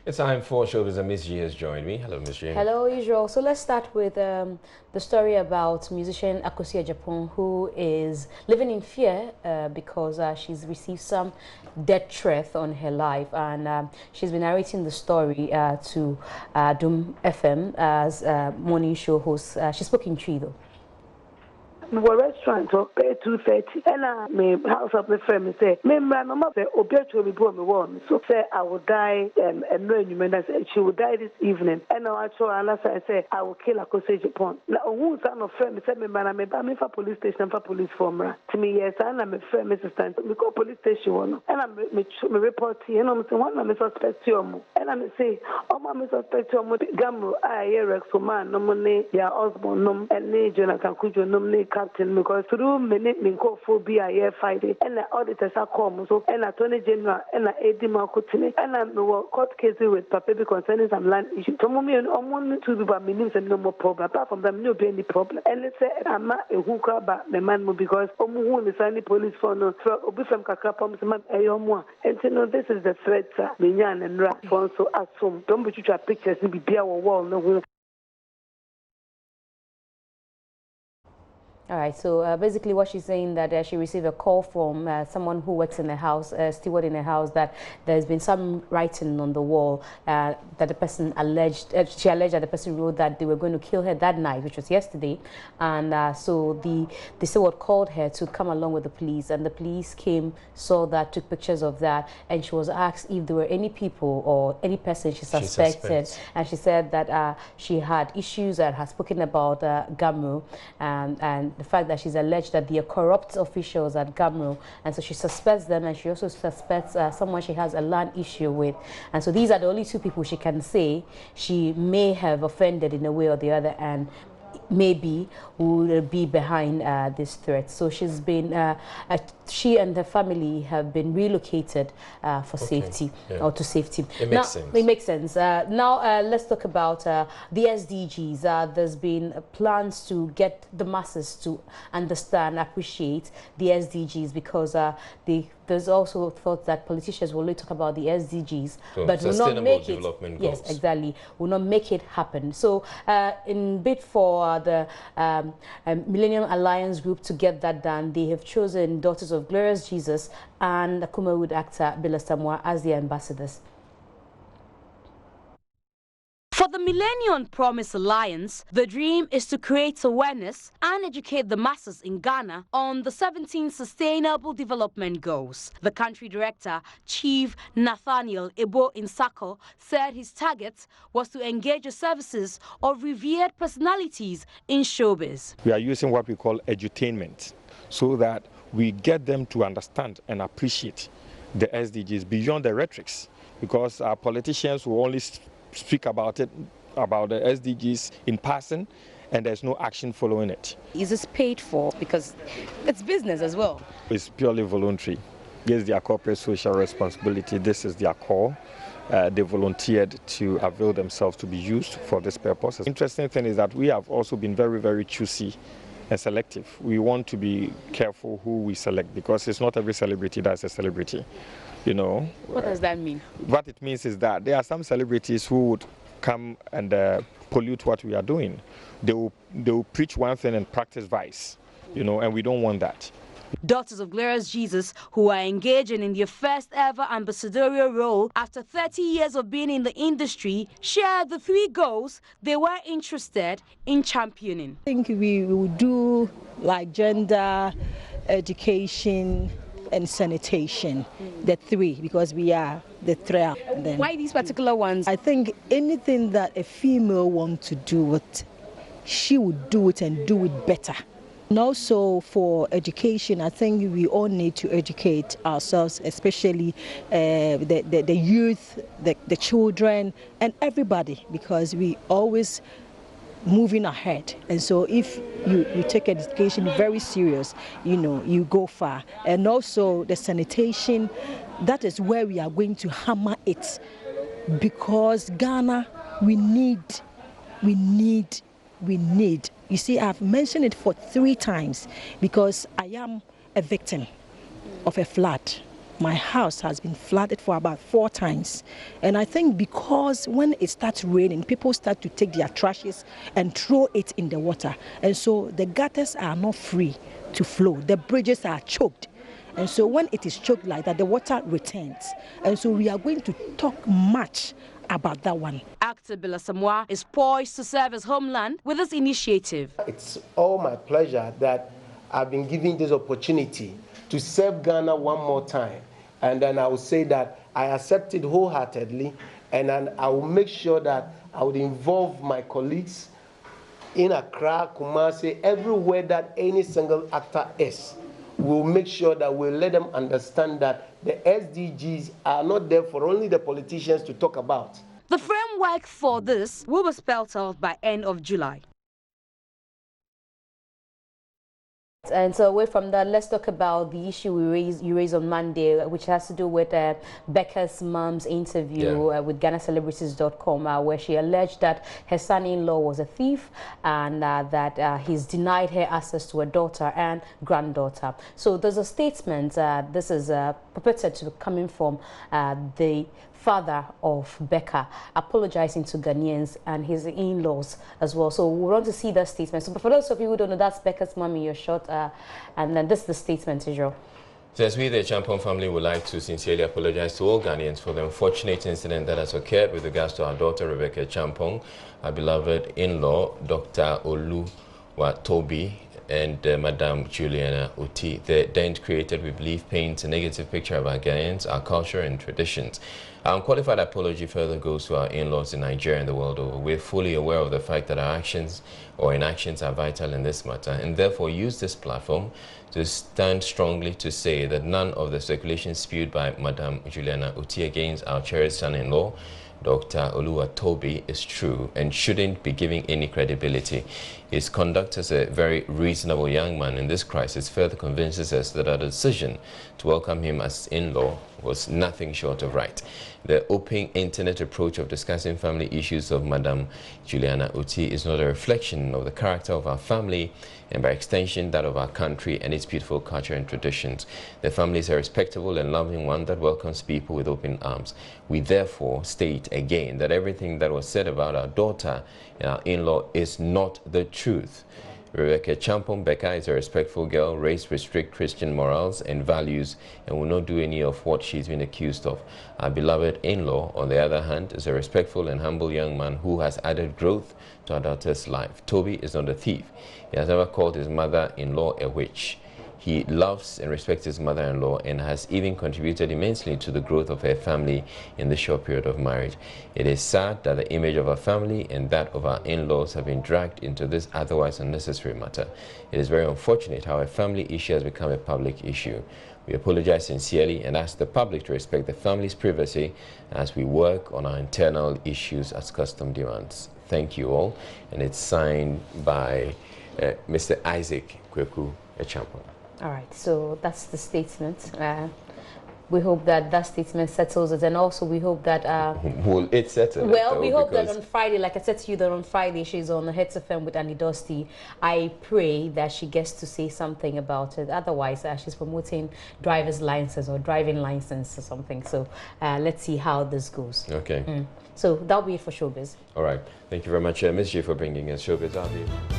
It's time for Showbiz, and Miss G has joined me. Hello, Miss G. Hello, Israel. So let's start with the story about musician AKOSUA, who is living in fear because she's received some death threat on her life, and she's been narrating the story to Doom FM as morning show host. She spoke in Tree though. My restaurant to pay 230, and my house of my friend say, "Me man, I'm up there. Objection me born me warm. So say I will die and no you mean that she will die this evening. And now I say I will kill AKOSUA. Now who's son of friend? Me say me man, I'm me for police station for police form. To me yes, and I'm a friend, Mrs. Stan. Me go police station one, and I'm me report here. And I'm say one me suspect you, and I'm say oh my me suspect you. Gamro I hear so man no money ya husband no and ne Jonathan Kujo no ne captain because through minute me call for be a year Friday and the auditors are come so and Attorney General and Eddie Makutine and I'm court case with Papa concerning some land issue. To me and on to be means and no more problem. Apart from them, no be any problem. And let's say I'm not a hooker about the man because who is any police for no obi from Kakapom man ayomwa. And so no, this is the threat Minyan and Rat so assume. Don't be try pictures and be our wall no. All right, so basically what she's saying that she received a call from someone who works in the house, steward in the house, that there's been some writing on the wall that the person alleged, she alleged that the person wrote that they were going to kill her that night, which was yesterday. And so the steward called her to come along with the police, and the police came, saw that, took pictures of that, and she was asked if there were any people or any person she suspected. And she said that she had issues and had spoken about Gamu and the fact that she's alleged that they are corrupt officials at Gamro, and so she suspects them, and she also suspects someone she has a land issue with. And so these are the only two people she can say she may have offended in a way or the other, and maybe will be behind this threat. So she's been, she and her family have been relocated for safety, or to safety. It makes sense. It makes sense. Now let's talk about the SDGs. There's been plans to get the masses to understand, appreciate the SDGs, because there's also thought that politicians will only talk about the SDGs, so but will not make it. Yes, exactly. Will not make it happen. So in bid for the Millennium Alliance group to get that done, they have chosen Daughters of Glorious Jesus and Akumawood actor Bella Samoa as the ambassadors. For the Millennium Promise Alliance, the dream is to create awareness and educate the masses in Ghana on the 17 Sustainable Development Goals. The country director, Chief Nathaniel Ebo Insako, said his target was to engage the services of revered personalities in showbiz. We are using what we call edutainment so that we get them to understand and appreciate the SDGs beyond the rhetorics, because our politicians will only speak about it, about the SDGs in passing, and there's no action following it. Is this paid for? Because it's business as well. It's purely voluntary. Yes, their corporate social responsibility. This is their call. They volunteered to avail themselves to be used for this purpose. The interesting thing is that we have also been very, very choosy and selective. We want to be careful who we select, because it's not every celebrity that's a celebrity. You know. What does that mean? What it means is that there are some celebrities who would come and pollute what we are doing. They will preach one thing and practice vice, you know, and we don't want that. Daughters of Glorious Jesus, who are engaging in their first ever ambassadorial role after 30 years of being in the industry, shared the 3 goals they were interested in championing. I think we will do like gender, education, and sanitation, the 3, because we are the 3. Why these particular ones? I think anything that a female wants to do it, she would do it and do it better. And also for education, I think we all need to educate ourselves, especially the youth, the children, and everybody, because we always moving ahead. And so if you take education very serious, you know, you go far. And also the sanitation, that is where we are going to hammer it, because Ghana, we need. You see, I've mentioned it for 3 times because I am a victim of a flood my house has been flooded for about 4 times. And I think because when it starts raining, people start to take their trashes and throw it in the water. And so the gutters are not free to flow. The bridges are choked. And so when it is choked like that, the water returns. And so we are going to talk much about that one. Actor Bila Samoa is poised to serve his homeland with this initiative. It's all my pleasure that I've been given this opportunity to serve Ghana one more time. And then I will say that I accept it wholeheartedly, and then I will make sure that I would involve my colleagues in Accra, Kumasi, everywhere that any single actor is. We'll make sure that we'll let them understand that the SDGs are not there for only the politicians to talk about. The framework for this will be spelled out by end of July. And so away from that, let's talk about the issue you raised on Monday, which has to do with BECCA's mom's interview with GhanaCelebrities.com, where she alleged that her son-in-law was a thief and that he's denied her access to a daughter and granddaughter. So there's a statement, this is purported to be coming from the father of BECCA, apologizing to Ghanaians and his in-laws as well. So we want to see that statement. So for those of you who don't know, that's BECCA's mom in your shot, and then this is the statement, Israel. So as we, the Champong family, would like to sincerely apologize to all Ghanaians for the unfortunate incident that has occurred with regards to our daughter, Rebecca Champong, our beloved in-law, Dr. Oluwa Toby, and Madam Juliana Uti. The dent created, we believe, paints a negative picture of our Ghanaians, our culture and traditions. Our unqualified apology further goes to our in-laws in Nigeria and the world over. We're fully aware of the fact that our actions or inactions are vital in this matter, and therefore use this platform to stand strongly to say that none of the circulation spewed by Madam Juliana Uti against our cherished son-in-law, Dr. Oluwa Toby, is true and shouldn't be giving any credibility. His conduct as a very reasonable young man in this crisis further convinces us that our decision to welcome him as in-law was nothing short of right. The open internet approach of discussing family issues of Madam Juliana Uti is not a reflection of the character of our family and by extension that of our country and its beautiful culture and traditions. The family is a respectable and loving one that welcomes people with open arms. We therefore state again that everything that was said about our daughter and our in-law is not the truth. Rebecca Champong BECCA is a respectful girl raised with strict Christian morals and values and will not do any of what she's been accused of. Our beloved in-law, on the other hand, is a respectful and humble young man who has added growth to our daughter's life. Toby is not a thief. He has never called his mother-in-law a witch. He loves and respects his mother-in-law and has even contributed immensely to the growth of her family in the short period of marriage. It is sad that the image of our family and that of our in-laws have been dragged into this otherwise unnecessary matter. It is very unfortunate how a family issue has become a public issue. We apologize sincerely and ask the public to respect the family's privacy as we work on our internal issues as custom demands. Thank you all. And it's signed by Mr. Isaac Kweku Echampong. All right, so that's the statement. We hope that that statement settles it, and also we hope that... Will it settle it? Well, we hope that on Friday, like I said to you, that on Friday she's on the Heads FM with Annie Dusty. I pray that she gets to say something about it. Otherwise, she's promoting driver's license or driving license or something. So let's see how this goes. Okay. So that'll be it for Showbiz. All right. Thank you very much, Ms. G, for bringing us Showbiz.